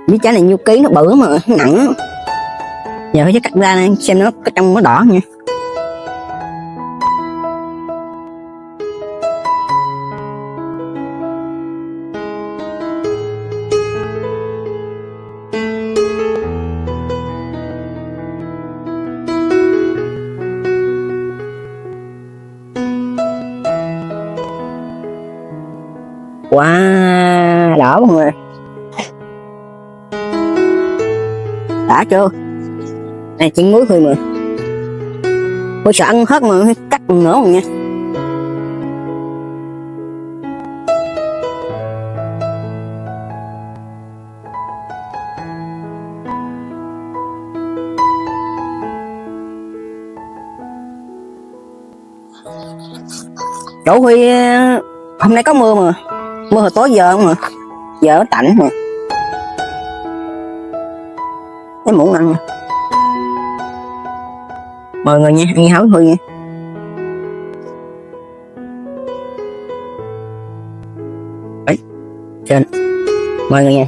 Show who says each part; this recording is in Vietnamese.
Speaker 1: Với trái này nhiêu ký, nó bự mà nó nặng. Giờ phải cắt ra này, xem nó có trong nó đỏ nha. Wow, đỏ mọi người. Đã chưa? Này chỉ muối thôi mà. Tôi sợ ăn hết mà cắt nữa không nha. Chỗ Huy hôm nay có mưa mà. Mưa hồi tối giờ không mà. Giờ nó tạnh mà. Cái muỗng ăn nè. Mời người nha, ăn háo thôi nha. Đấy, trên. Mời người nha.